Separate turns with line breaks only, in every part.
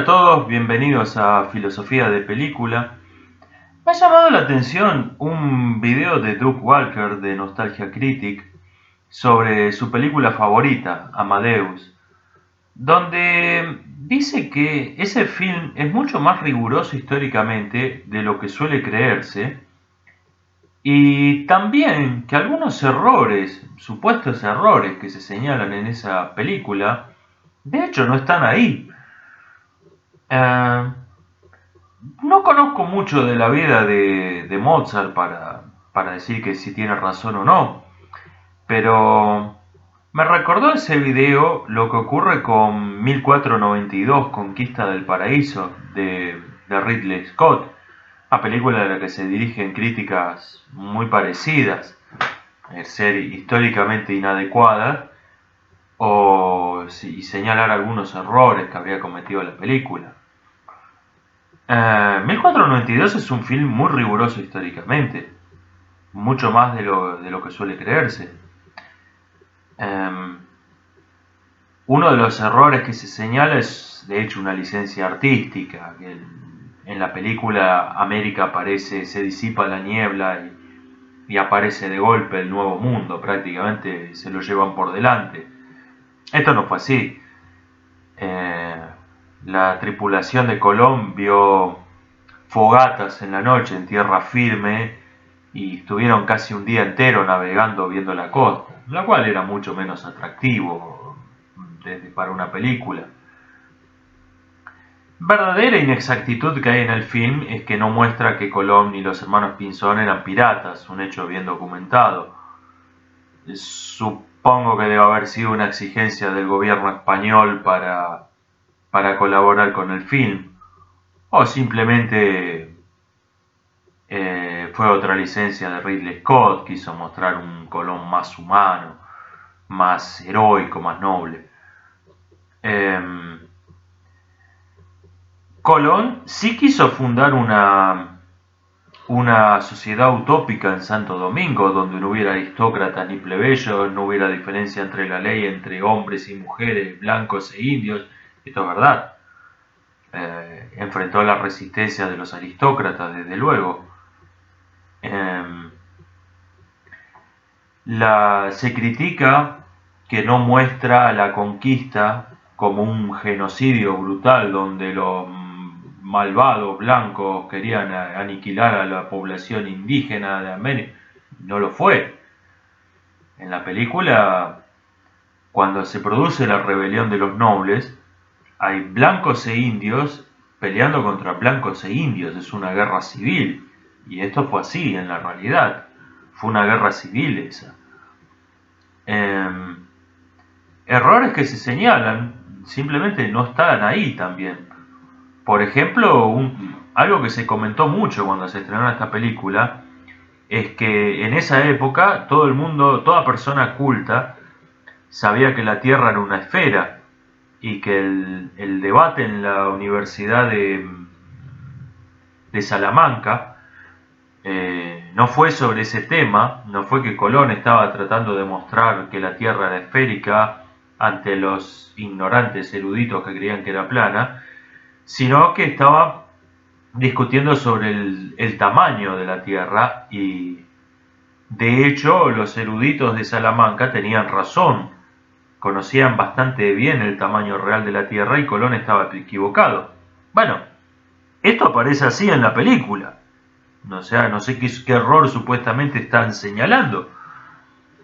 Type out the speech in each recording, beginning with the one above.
todos, bienvenidos a Filosofía de Película. Me ha llamado la atención un video de Doug Walker de Nostalgia Critic sobre su película favorita, Amadeus, donde dice que ese film es mucho más riguroso históricamente de lo que suele creerse y también que algunos errores, supuestos errores que se señalan en esa película, de hecho no están ahí. Eh, No conozco mucho de la vida de Mozart para decir que si tiene razón o no, pero me recordó ese video lo que ocurre con 1492, Conquista del Paraíso, de Ridley Scott, una película de la que se dirigen críticas muy parecidas, ser históricamente inadecuada y señalar algunos errores que habría cometido la película. 1492 es un film muy riguroso históricamente, mucho más de lo que suele creerse. Uno de los errores que se señala es de hecho una licencia artística, que en la película América aparece, se disipa la niebla y aparece de golpe el nuevo mundo, prácticamente se lo llevan por delante. Esto no fue así. La tripulación de Colón vio fogatas en la noche en tierra firme y estuvieron casi un día entero navegando viendo la costa, lo cual era mucho menos atractivo para una película. Verdadera inexactitud que hay en el film es que no muestra que Colón y los hermanos Pinzón eran piratas, un hecho bien documentado. Supongo que debe haber sido una exigencia del gobierno español para colaborar con el film, o simplemente fue otra licencia de Ridley Scott, quiso mostrar un Colón más humano, más heroico, más noble. Colón sí quiso fundar una sociedad utópica en Santo Domingo, donde no hubiera aristócratas ni plebeyos, no hubiera diferencia entre la ley entre hombres y mujeres, blancos e indios. Esto es verdad. Enfrentó la resistencia de los aristócratas, desde luego. Se critica que no muestra la conquista como un genocidio brutal donde los malvados blancos querían aniquilar a la población indígena de América. No lo fue. En la película, cuando se produce la rebelión de los nobles, hay blancos e indios peleando contra blancos e indios. Es una guerra civil. Y esto fue así en la realidad. Fue una guerra civil esa. Errores que se señalan simplemente no están ahí también. Por ejemplo, algo que se comentó mucho cuando se estrenó esta película es que en esa época todo el mundo, toda persona culta, sabía que la Tierra era una esfera y que el debate en la Universidad de Salamanca no fue sobre ese tema, no fue que Colón estaba tratando de mostrar que la Tierra era esférica ante los ignorantes eruditos que creían que era plana, sino que estaba discutiendo sobre el tamaño de la Tierra y de hecho los eruditos de Salamanca tenían razón, conocían bastante bien el tamaño real de la Tierra y Colón estaba equivocado. Bueno, esto aparece así en la película. No sé qué error supuestamente están señalando.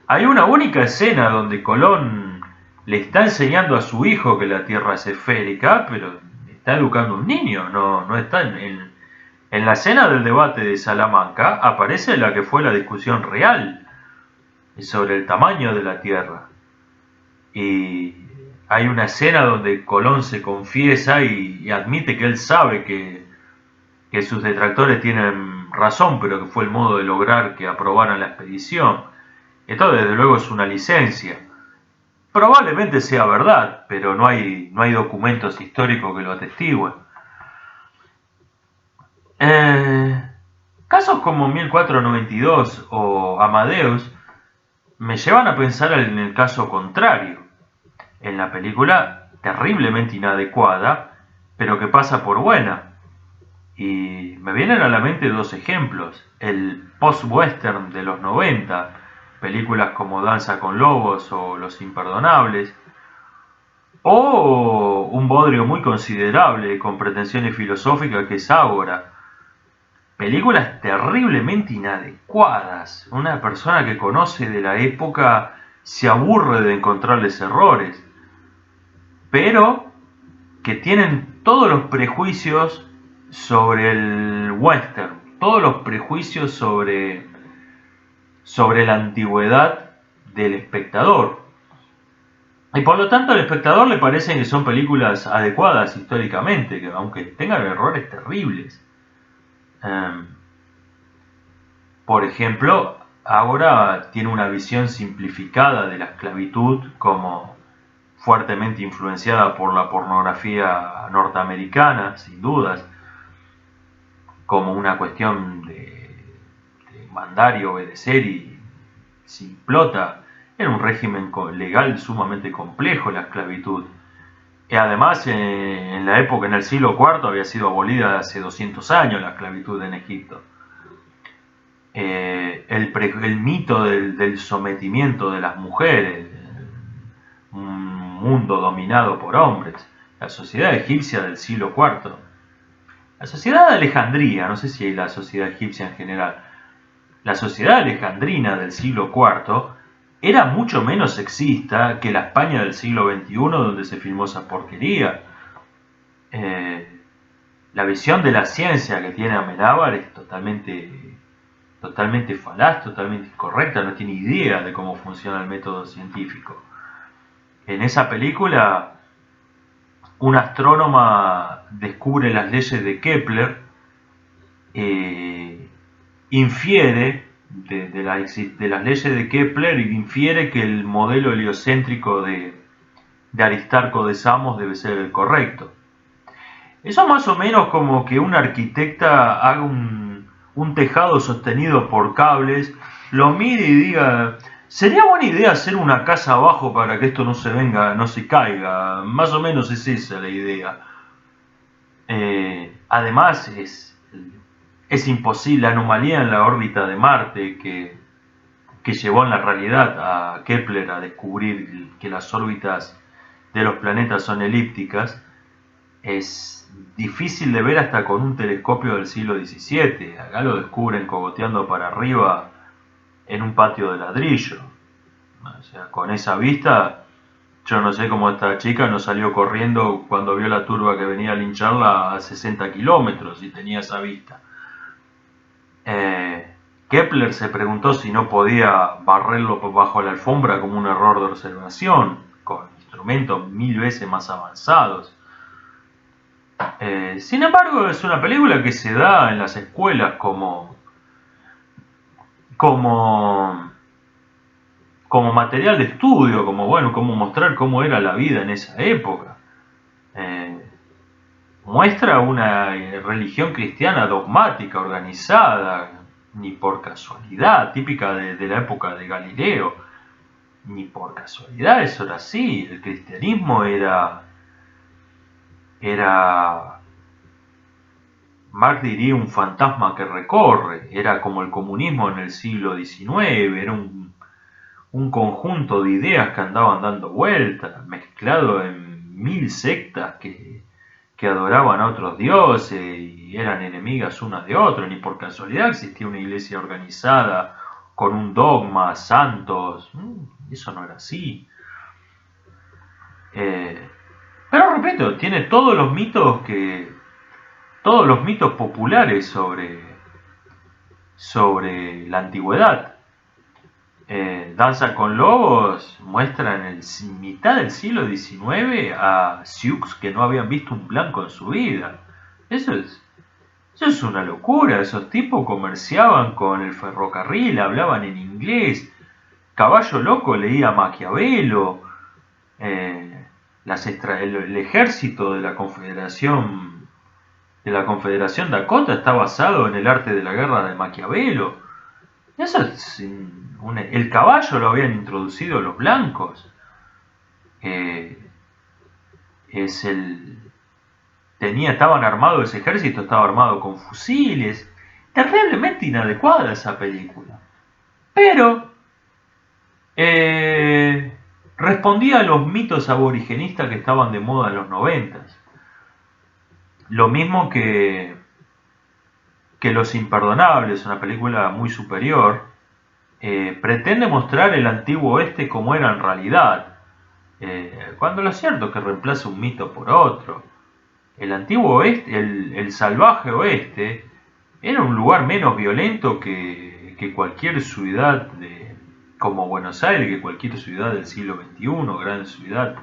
Hay una única escena donde Colón le está enseñando a su hijo que la Tierra es esférica, pero está educando a un niño, no está en la escena del debate de Salamanca, aparece la que fue la discusión real sobre el tamaño de la Tierra. Y hay una escena donde Colón se confiesa y admite que él sabe que sus detractores tienen razón, pero que fue el modo de lograr que aprobaran la expedición. Esto desde luego es una licencia. Probablemente sea verdad, pero no hay documentos históricos que lo atestiguen. Casos como 1492 o Amadeus me llevan a pensar en el caso contrario. En la película, terriblemente inadecuada, pero que pasa por buena. Y me vienen a la mente dos ejemplos. El post-western de los 90, películas como Danza con Lobos o Los Imperdonables, o un bodrio muy considerable con pretensiones filosóficas que es Ágora. Películas terriblemente inadecuadas. Una persona que conoce de la época se aburre de encontrarles errores, pero que tienen todos los prejuicios sobre el western, todos los prejuicios sobre la antigüedad del espectador. Y por lo tanto al espectador le parecen que son películas adecuadas históricamente, que aunque tengan errores terribles. Um, por ejemplo, ahora tiene una visión simplificada de la esclavitud como fuertemente influenciada por la pornografía norteamericana, sin dudas, como una cuestión de mandar y obedecer y simplota. Era un régimen legal sumamente complejo la esclavitud. Y además, en la época, en el siglo IV, había sido abolida hace 200 años la esclavitud en Egipto. El mito del sometimiento de las mujeres, un mundo dominado por hombres, la sociedad egipcia del siglo IV, la sociedad de Alejandría, no sé si la sociedad egipcia en general, la sociedad alejandrina del siglo IV era mucho menos sexista que la España del siglo XXI donde se filmó esa porquería. La visión de la ciencia que tiene Amenábar es totalmente falaz, totalmente incorrecta, no tiene idea de cómo funciona el método científico. En esa película, una astrónoma descubre las leyes de Kepler, infiere de las leyes de Kepler y infiere que el modelo heliocéntrico de Aristarco de Samos debe ser el correcto. Eso es más o menos como que un arquitecta haga un tejado sostenido por cables, lo mire y diga, sería buena idea hacer una casa abajo para que esto no se caiga. Más o menos es esa la idea. Además es imposible, la anomalía en la órbita de Marte que llevó en la realidad a Kepler a descubrir que las órbitas de los planetas son elípticas, es difícil de ver hasta con un telescopio del siglo XVII. Acá lo descubren cogoteando para arriba en un patio de ladrillo. O sea, con esa vista, yo no sé cómo esta chica no salió corriendo cuando vio la turba que venía a lincharla a 60 kilómetros y tenía esa vista. Kepler se preguntó si no podía barrerlo bajo la alfombra como un error de observación, con instrumentos 1000 veces más avanzados. Sin embargo, es una película que se da en las escuelas como material de estudio, como mostrar cómo era la vida en esa época. Muestra una religión cristiana dogmática, organizada, ni por casualidad, típica de la época de Galileo. Ni por casualidad eso era así. El cristianismo era Marx diría un fantasma que recorre, era como el comunismo en el siglo XIX, era un conjunto de ideas que andaban dando vueltas, mezclado en 1000 sectas que adoraban a otros dioses y eran enemigas unas de otras, ni por casualidad existía una iglesia organizada con un dogma, santos, eso no era así. Pero repito, tiene todos los mitos populares sobre la antigüedad. Danza con Lobos muestra en mitad del siglo XIX a Sioux que no habían visto un blanco en su vida. Eso es una locura. Esos tipos comerciaban con el ferrocarril, hablaban en inglés. Caballo Loco leía Maquiavelo. El ejército de la Confederación Dakota está basado en el arte de la guerra de Maquiavelo. Eso es el caballo lo habían introducido los blancos. Es estaban armados, ese ejército estaba armado con fusiles. Terriblemente inadecuada esa película. Pero respondía a los mitos aborigenistas que estaban de moda en los 90. Lo mismo que Los Imperdonables, una película muy superior, pretende mostrar el antiguo oeste como era en realidad, cuando lo cierto es que reemplaza un mito por otro. El antiguo oeste, el salvaje oeste, era un lugar menos violento que cualquier ciudad como Buenos Aires, que cualquier ciudad del siglo XXI, gran ciudad.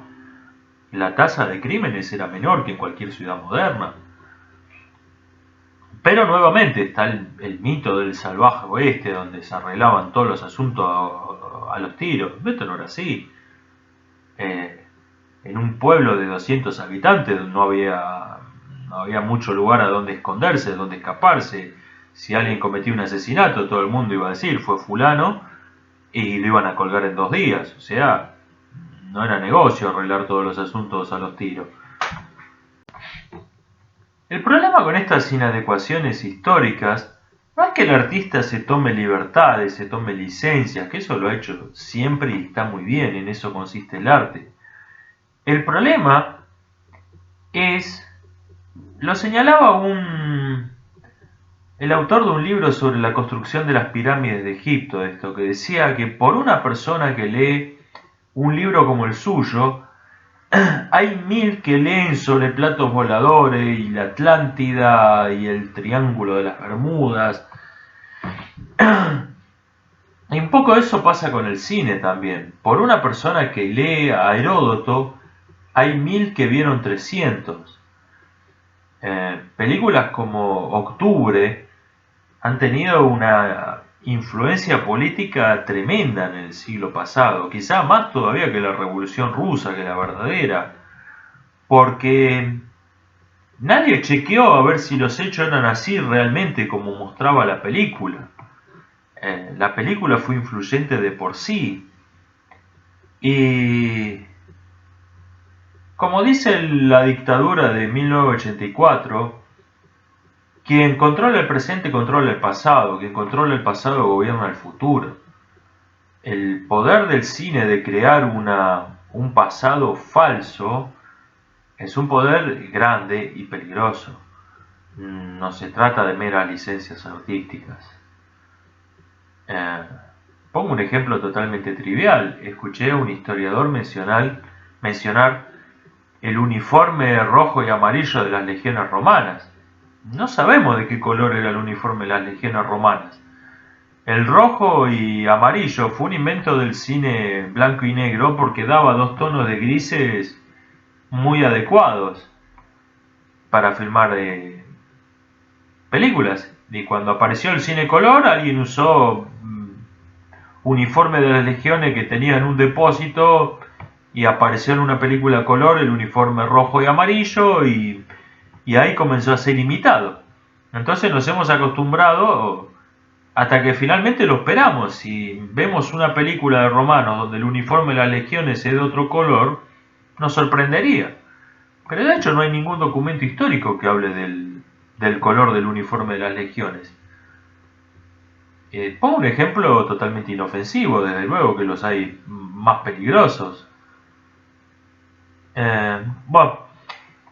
La tasa de crímenes era menor que en cualquier ciudad moderna. Pero nuevamente está el mito del salvaje oeste, donde se arreglaban todos los asuntos a los tiros. Esto no era así. En un pueblo de 200 habitantes no había mucho lugar a donde esconderse, a donde escaparse. Si alguien cometía un asesinato, todo el mundo iba a decir fue fulano y lo iban a colgar en 2 días. O sea, no era negocio arreglar todos los asuntos a los tiros. El problema con estas inadecuaciones históricas no es que el artista se tome libertades, se tome licencias, que eso lo ha hecho siempre y está muy bien, en eso consiste el arte. El problema es, lo señalaba el autor de un libro sobre la construcción de las pirámides de Egipto, esto que decía que por una persona que lee un libro como el suyo, hay 1000 que leen sobre platos voladores y la Atlántida y el Triángulo de las Bermudas. Y un poco eso pasa con el cine también. Por una persona que lee a Heródoto, hay 1000 que vieron 300. Películas como Octubre han tenido una influencia política tremenda en el siglo pasado, quizá más todavía que la Revolución Rusa, que la verdadera, porque nadie chequeó a ver si los hechos eran así realmente como mostraba la película. La película fue influyente de por sí, y como dice la dictadura de 1984, quien controla el presente controla el pasado, quien controla el pasado gobierna el futuro. El poder del cine de crear un pasado falso es un poder grande y peligroso. No se trata de meras licencias artísticas. Pongo un ejemplo totalmente trivial. Escuché a un historiador mencionar el uniforme rojo y amarillo de las legiones romanas. No sabemos de qué color era el uniforme de las legiones romanas. El rojo y amarillo fue un invento del cine blanco y negro porque daba 2 tonos de grises muy adecuados para filmar películas. Y cuando apareció el cine color, alguien usó uniforme de las legiones que tenían un depósito y apareció en una película color el uniforme rojo y amarillo y ahí comenzó a ser imitado. Entonces nos hemos acostumbrado hasta que finalmente lo esperamos. Si vemos una película de romanos donde el uniforme de las legiones es de otro color, nos sorprendería. Pero de hecho no hay ningún documento histórico que hable del color del uniforme de las legiones. Pongo un ejemplo totalmente inofensivo, desde luego que los hay más peligrosos. Bueno,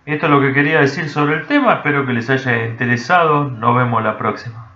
esto es lo que quería decir sobre el tema, espero que les haya interesado, nos vemos la próxima.